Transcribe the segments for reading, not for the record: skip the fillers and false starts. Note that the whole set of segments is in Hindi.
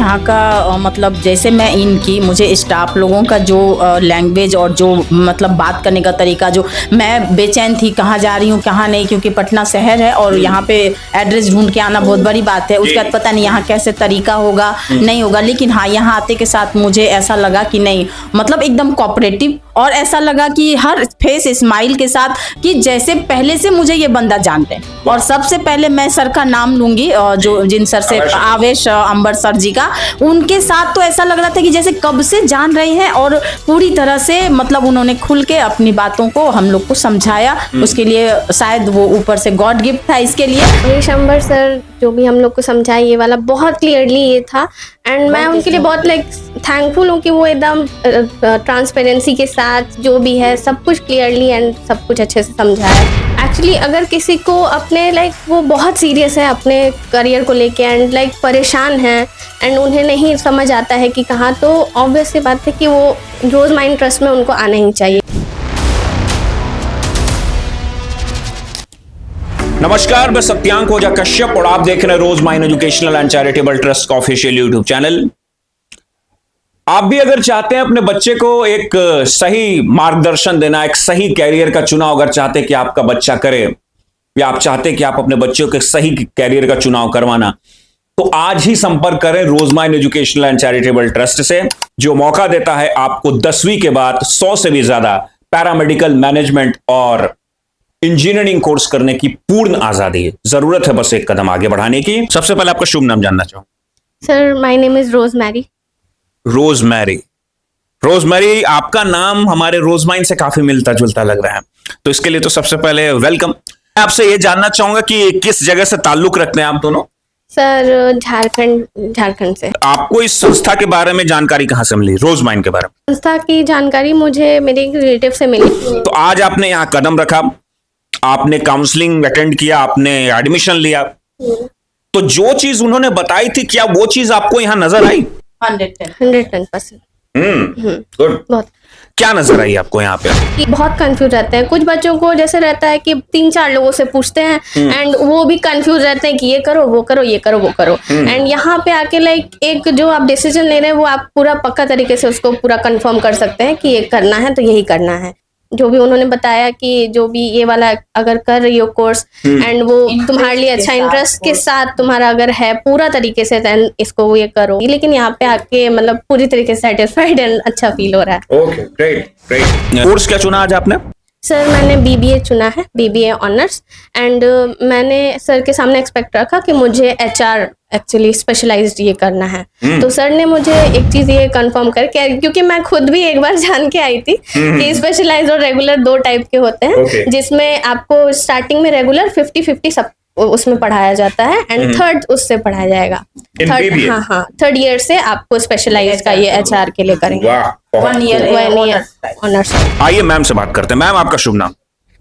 यहाँ का मतलब जैसे मैं इनकी मुझे स्टाफ लोगों का जो लैंग्वेज और जो मतलब बात करने का तरीका, जो मैं बेचैन थी कहाँ जा रही हूँ कहाँ नहीं, क्योंकि पटना शहर है और यहाँ पे एड्रेस ढूंढ के आना बहुत बड़ी बात है। उसका पता नहीं यहाँ कैसे तरीका होगा नहीं होगा, लेकिन हाँ यहाँ आते के साथ मुझे ऐसा लगा कि नहीं मतलब एकदम कोऑपरेटिव, और ऐसा लगा कि हर फेस स्माइल के साथ कि जैसे पहले से मुझे ये बंदा जानते हैं। और सबसे पहले मैं सर का नाम लूंगी, जो जिन सर से आवेश अंबर सर जी का, उनके साथ तो ऐसा लग रहा था कि जैसे कब से जान रहे हैं और पूरी तरह से मतलब उन्होंने खुल के अपनी बातों को हम लोग को समझाया। उसके लिए शायद वो ऊपर से गॉड गिफ्ट था इसके लिए। आवेश अंबर सर जो भी हम लोग को समझाए ये वाला बहुत क्लियरली ये था, एंड मैं उनके लिए बहुत थैंकफुल हूँ कि वो एकदम ट्रांसपेरेंसी के साथ जो भी है सब कुछ क्लियरली एंड सब कुछ अच्छे से समझाया। एक्चुअली अगर किसी को अपने वो बहुत सीरियस है अपने करियर को लेके एंड परेशान है एंड उन्हें नहीं समझ आता है कि कहाँ, तो ऑब्वियस सी बात है कि वो रोज माइंड ट्रस्ट में उनको आना ही चाहिए। नमस्कार, मैं सत्यांक ओझा कश्यप और आप देख रहे हैं Rose Mind Educational and Charitable Trust का ऑफिशियल यूट्यूब चैनल। आप भी अगर चाहते हैं अपने बच्चे को एक सही मार्गदर्शन देना, एक सही कैरियर का चुनाव अगर चाहते हैं कि आपका बच्चा करे, या आप चाहते हैं कि आप अपने बच्चों के सही कैरियर का चुनाव करवाना, तो आज ही संपर्क करें Rose Mind Educational and Charitable Trust से, जो मौका देता है आपको 10वीं के बाद 100 से भी ज्यादा पैरामेडिकल, मैनेजमेंट और इंजीनियरिंग कोर्स करने की पूर्ण आजादी है। जरूरत है बस एक कदम आगे बढ़ाने की। सबसे पहले आपका शुभ नाम जानना चाहूँ। Sir, my name is rosemary. Rosemary, rosemary आपका नाम हमारे रोज माइंड से काफी मिलता जुलता लग रहा है, तो इसके लिए तो सबसे पहले वेलकम। आपसे ये जानना चाहूंगा कि किस जगह से ताल्लुक रखते हैं आप दोनों। सर, झारखंड से। आपको इस संस्था के बारे में जानकारी कहाँ से मिली, रोज माइंड के बारे में? संस्था की जानकारी मुझे मेरे एक रिलेटिव से मिली। तो आज आपने यहाँ कदम रखा, आपने काउंसलिंग अटेंड किया, आपने एडमिशन लिया, तो जो चीज उन्होंने बताई थी क्या वो चीज आपको यहाँ नजर आई? 110%। गुड। बहुत। क्या नजर आई आपको यहाँ पे? बहुत कंफ्यूज रहते हैं। कुछ बच्चों को जैसे रहता है कि 3-4 लोगों से पूछते हैं एंड वो भी कंफ्यूज रहते हैं कि ये करो वो करो ये करो वो करो, एंड यहाँ पे आके एक जो आप डिसीजन ले रहे हैं वो आप पूरा पक्का तरीके से उसको पूरा कंफर्म कर सकते हैं कि ये करना है तो यही करना है। जो भी उन्होंने बताया कि जो भी ये वाला अगर कर रही हो कोर्स एंड वो तुम्हारे लिए अच्छा इंटरेस्ट के साथ तुम्हारा अगर है पूरा तरीके से, देन इसको ये करो। लेकिन यहाँ पे आके मतलब पूरी तरीके से सेटिस्फाइड एंड अच्छा फील हो रहा है। Okay, great great. कोर्स क्या चुना आज आपने? सर, मैंने बीबीए चुना है, बीबीए ऑनर्स, एंड मैंने सर के सामने एक्सपेक्ट रखा कि मुझे एचआर एक्चुअली स्पेशलाइज्ड ये करना है। तो सर ने मुझे एक चीज ये कंफर्म करके, क्योंकि मैं खुद भी एक बार जान के आई थी कि स्पेशलाइज्ड और रेगुलर 2 टाइप के होते हैं, जिसमें आपको स्टार्टिंग में रेगुलर 50-50 सब उसमें पढ़ाया जाता है एंड थर्ड उससे पढ़ाया जाएगा। थर्ड ईयर से आपको स्पेशलाइज्ड का ये एचआर के लिए करेंगे। 1 ईयर ऑनर्स। आइए मैम से बात करते हैं। मैम, आपका शुभ नाम?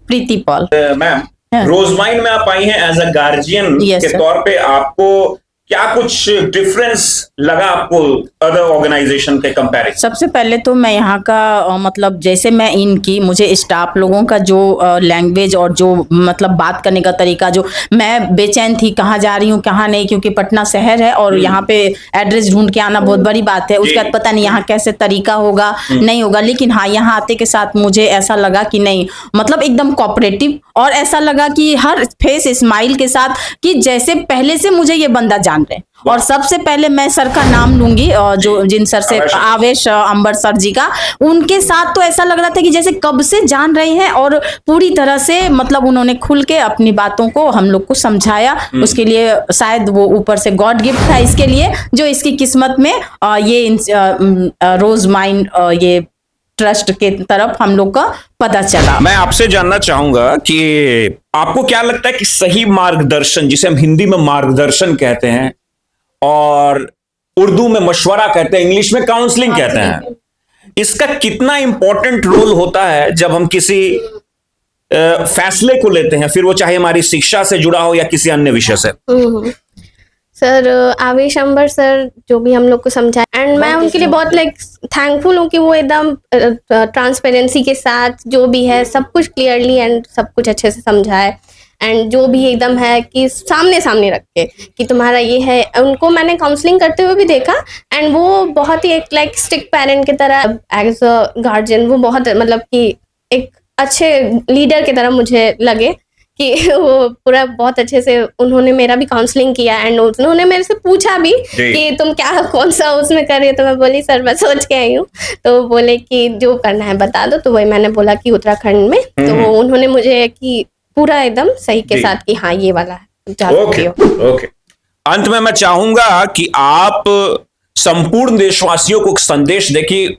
प्रीति पॉल। मैम, रोज माइंड में आप आई हैं एज अ गार्जियन के तौर पे, आपको क्या कुछ डिफरेंस लगा आपको अदर ऑर्गेनाइजेशन के कंपैरिजन? सबसे पहले तो मैं यहाँ का मतलब जैसे मैं इनकी मुझे स्टाफ लोगों का जो लैंग्वेज और जो मतलब बात करने का तरीका, जो मैं बेचैन थी कहाँ जा रही हूँ कहाँ नहीं, क्योंकि पटना शहर है और यहाँ पे एड्रेस ढूंढ के आना बहुत बड़ी बात है। उसका पता नहीं यहाँ कैसे तरीका होगा नहीं होगा, लेकिन हाँ यहाँ आते के साथ मुझे ऐसा लगा कि नहीं मतलब एकदम कोऑपरेटिव, और ऐसा लगा कि हर फेस स्माइल के साथ कि जैसे पहले से मुझे ये बंदा जान रहे हैं। और सबसे पहले मैं सर का नाम लूंगी, जो जिन सर से आवेश अंबर सर जी का, उनके साथ तो ऐसा लग रहा था कि जैसे कब से जान रहे हैं और पूरी तरह से मतलब उन्होंने खुल के अपनी बातों को हम लोग को समझाया। उसके लिए शायद वो ऊपर से गॉड गिफ्ट था इसके लिए, जो इसकी किस्मत में ये रोज माइंड ये ट्रस्ट के तरफ हम लोग का पता चला। मैं आपसे जानना चाहूंगा कि आपको क्या लगता है कि सही मार्गदर्शन, जिसे हम हिंदी में मार्गदर्शन कहते हैं और उर्दू में मशवरा कहते हैं, इंग्लिश में काउंसलिंग कहते हैं, इसका कितना इंपॉर्टेंट रोल होता है जब हम किसी फैसले को लेते हैं, फिर वो चाहे हमारी शिक्षा से जुड़ा हो या किसी अन्य विषय से? सर, आवेश अंबर सर जो भी हम लोग को समझाए, एंड मैं उनके लिए बहुत थैंकफुल हूँ कि वो एकदम ट्रांसपेरेंसी के साथ जो भी है सब कुछ क्लियरली एंड सब कुछ अच्छे से समझाए। एंड जो भी एकदम है कि सामने सामने रख के कि तुम्हारा ये है। उनको मैंने काउंसलिंग करते हुए भी देखा एंड वो बहुत ही एक लाइक स्ट्रिक्ट पेरेंट की तरह एज अ गार्जियन वो बहुत मतलब कि एक अच्छे लीडर की तरह मुझे लगे कि वो पूरा बहुत अच्छे से उन्होंने मेरा भी काउंसलिंग किया एंड उन्होंने मेरे से पूछा भी कि तुम क्या कौन सा उसमें कर रही हो। तो मैं बोली सर मैं सोच के आई हूँ। तो बोले कि जो करना है बता दो। तो वही मैंने बोला कि उत्तराखंड में। तो उन्होंने मुझे कि पूरा एकदम सही के साथ कि हाँ ये वाला है। ओके। अंत में मैं चाहूंगा कि आप संपूर्ण देशवासियों को एक संदेश दें कि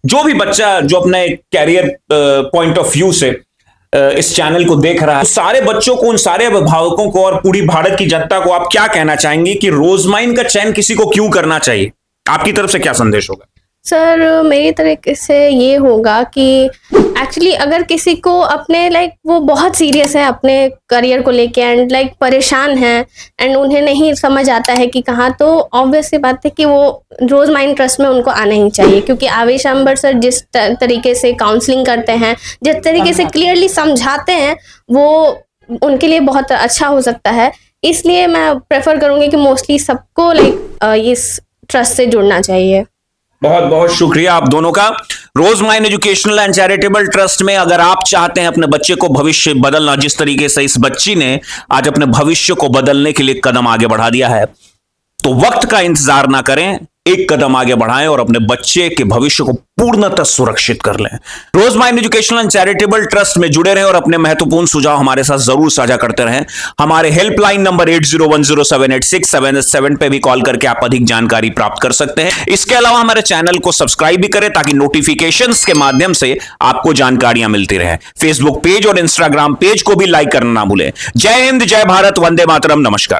जो भी बच्चा जो अपने कैरियर पॉइंट ऑफ व्यू से इस चैनल को देख रहा है, सारे बच्चों को, उन सारे अभिभावकों को और पूरी भारत की जनता को आप क्या कहना चाहेंगे कि रोजमाइन का चयन किसी को क्यों करना चाहिए? आपकी तरफ से क्या संदेश होगा? सर मेरी तरफ से ये होगा कि एक्चुअली अगर किसी को अपने लाइक वो बहुत सीरियस है अपने करियर को लेके एंड लाइक परेशान है एंड उन्हें नहीं समझ आता है कि कहाँ, तो ऑब्वियस सी बात है कि वो रोज माइंड ट्रस्ट में उनको आना ही चाहिए। क्योंकि आवेश अंबर सर जिस तरीके से काउंसलिंग करते हैं, जिस तरीके से क्लियरली समझाते हैं, वो उनके लिए बहुत अच्छा हो सकता है। इसलिए मैं प्रेफर करूँगी कि मोस्टली सबको लाइक इस ट्रस्ट से जुड़ना चाहिए। बहुत बहुत शुक्रिया आप दोनों का। रोजमाइन एजुकेशनल एंड चैरिटेबल ट्रस्ट में अगर आप चाहते हैं अपने बच्चे को भविष्य बदलना, जिस तरीके से इस बच्ची ने आज अपने भविष्य को बदलने के लिए कदम आगे बढ़ा दिया है, तो वक्त का इंतजार ना करें, एक कदम आगे बढ़ाएं और अपने बच्चे के भविष्य को पूर्णतः सुरक्षित कर लें। रोजमाइन एजुकेशनल एंड चैरिटेबल ट्रस्ट में जुड़े रहें और अपने महत्वपूर्ण सुझाव हमारे साथ जरूर साझा करते रहें। हमारे हेल्पलाइन नंबर 8010786787 पे भी कॉल करके आप अधिक जानकारी प्राप्त कर सकते हैं। इसके अलावा हमारे चैनल को सब्सक्राइब भी करें ताकि नोटिफिकेशंस के माध्यम से आपको जानकारियां मिलती रहे। फेसबुक पेज और इंस्टाग्राम पेज को भी लाइक करना ना भूलें। जय हिंद, जय भारत, वंदे मातरम, नमस्कार।